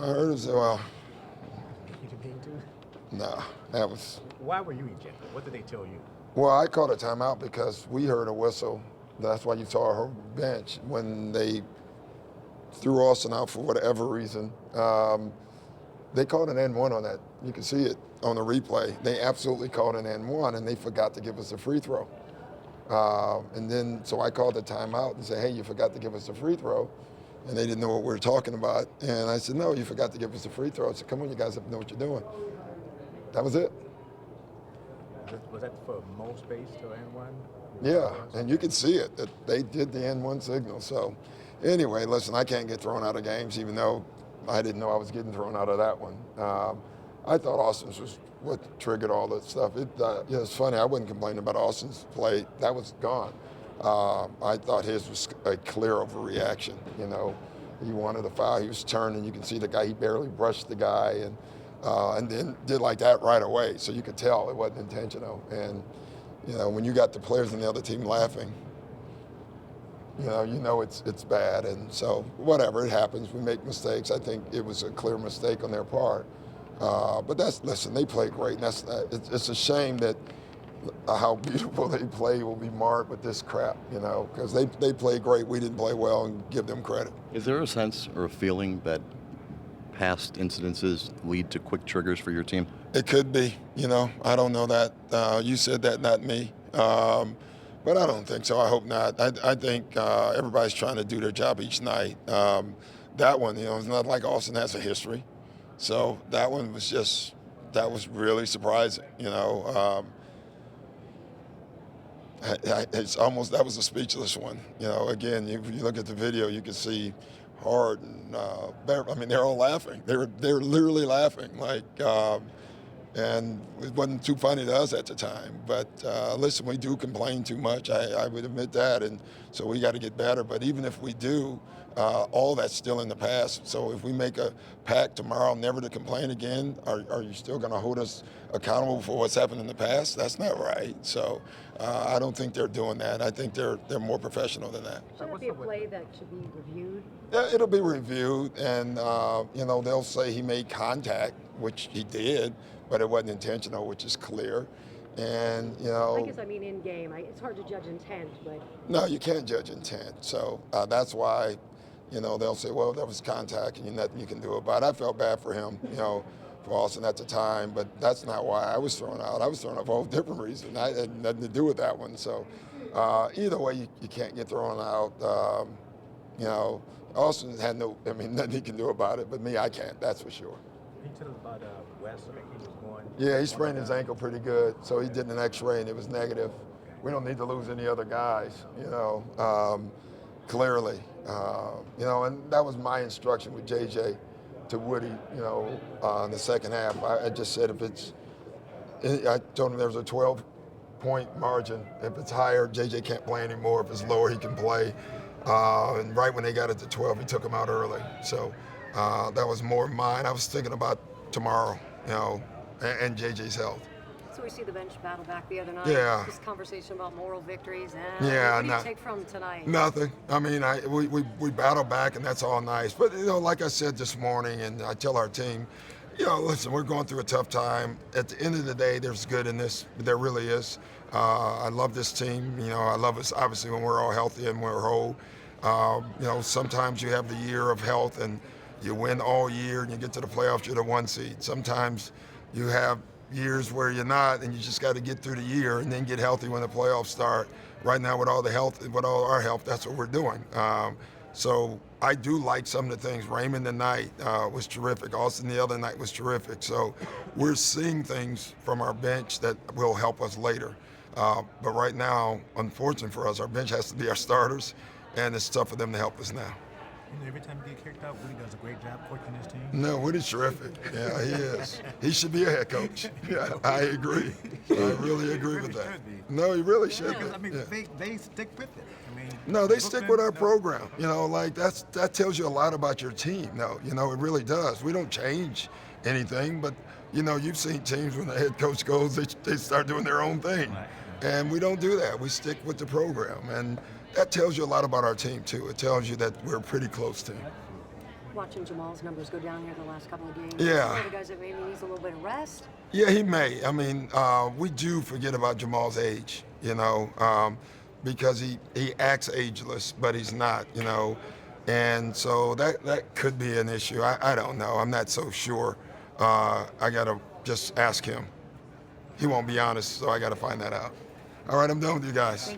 I heard him say, well, You didn't mean to? nah, that was. Why were you ejected? What did they tell you? Well, I called a timeout because we heard a whistle. That's why you saw her bench when they threw Austin out for whatever reason. They called an N1 on that. You can see it on the replay. They absolutely called an N1, and they forgot to give us a free throw. And then, so I called the timeout and said, hey, you forgot to give us a free throw. And they didn't know what we were talking about. And I said, no, you forgot to give us a free throw. I said, come on, you guys have to know what you're doing. That was it. Was that for most space to N1? Yeah, and you could see it, that they did the N1 signal. So anyway, listen, I can't get thrown out of games, even though I didn't know I was getting thrown out of that one. I thought Austin's was what triggered all that stuff. It's funny, I wasn't complaining about Austin's play. That was gone. I thought his was a clear overreaction. You know, he wanted a foul. He was turning. You can see the guy. He barely brushed the guy, and then did like that right away. So you could tell it wasn't intentional. And you know, when you got the players in the other team laughing, you know it's bad. And so whatever, it happens. We make mistakes. I think it was a clear mistake on their part. But listen, they play great. And it's a shame that how beautiful they play will be marred with this crap, you know, because they play great. We didn't play well, and give them credit. Is there a sense or a feeling that past incidences lead to quick triggers for your team? It could be, you know. I don't know that. You said that, not me. But I don't think so. I hope not. I think everybody's trying to do their job each night. That one, you know, it's not like Austin has a history. So that one was really surprising, you know. It's almost, that was a speechless one. You know, again, if you look at the video, you can see Hard and they're all laughing. They're literally laughing, like, and it wasn't too funny to us at the time. But listen, we do complain too much. I would admit that, and so we got to get better. But even if we do, all that's still in the past. So if we make a pact tomorrow never to complain again, are you still going to hold us accountable for what's happened in the past? That's not right. So I don't think they're doing that. I think they're more professional than that. Should it be a play that should be reviewed? Yeah, it'll be reviewed, and you know, they'll say he made contact, which he did, but it wasn't intentional, which is clear. And you know, I guess I mean in game. It's hard to judge intent, but no, you can't judge intent. So that's why, you know, they'll say, well, that was contact, and nothing you can do about it. I felt bad for him, you know, for Austin at the time, but that's not why I was thrown out. I was thrown out for a whole different reason. I had nothing to do with that one. So either way, you can't get thrown out. You know, Austin had nothing he can do about it, but me, I can't, that's for sure. Can you tell us about Wes? I think he was going. Yeah, he sprained his ankle pretty good, so he did an x-ray and it was negative. We don't need to lose any other guys, you know, clearly. You know, and that was my instruction with JJ to Woody, you know, in the second half. I just said I told him there was a 12-point margin. If it's higher, JJ can't play anymore. If it's lower, he can play. And right when they got it to 12, he took him out early. So that was more mine. I was thinking about tomorrow, you know, and JJ's health. so we see the bench battle back the other night. Yeah. This conversation about moral victories. Yeah, what do you take from tonight? Nothing. I mean, we battle back, and that's all nice. But, you know, like I said this morning, and I tell our team, you know, listen, we're going through a tough time. At the end of the day, there's good in this. There really is. I love this team. You know, I love us, obviously, when we're all healthy and we're whole. You know, sometimes you have the year of health, and you win all year, and you get to the playoffs, you're the 1 seed. Sometimes you have years where you're not, and you just got to get through the year and then get healthy when the playoffs start. Right now, with all our health, that's what we're doing. So I do like some of the things. Raymond tonight was terrific. Austin the other night was terrific. So we're seeing things from our bench that will help us later. But right now, unfortunately for us, our bench has to be our starters, and it's tough for them to help us now. You know, every time you get kicked out, Woody does a great job coaching his team. No, Woody's terrific. Yeah, he is. He should be a head coach. Yeah, I agree. I really agree with that. No, he really should be. I mean, Yeah. they stick with it. I mean, No, they stick with our program. You know, like that tells you a lot about your team. No, you know, it really does. We don't change anything, but you know, you've seen teams when the head coach goes, they start doing their own thing. Right. And we don't do that. We stick with the program. And that tells you a lot about our team, too. It tells you that we're a pretty close team. watching Jamal's numbers go down here the last couple of games. Yeah. One of the guys that maybe needs a little bit of rest. Yeah, he may. I mean, we do forget about Jamal's age, because he acts ageless, but he's not, And so that could be an issue. I don't know. I'm not so sure. I got to just ask him. He won't be honest, so I got to find that out. All right, I'm done with you guys.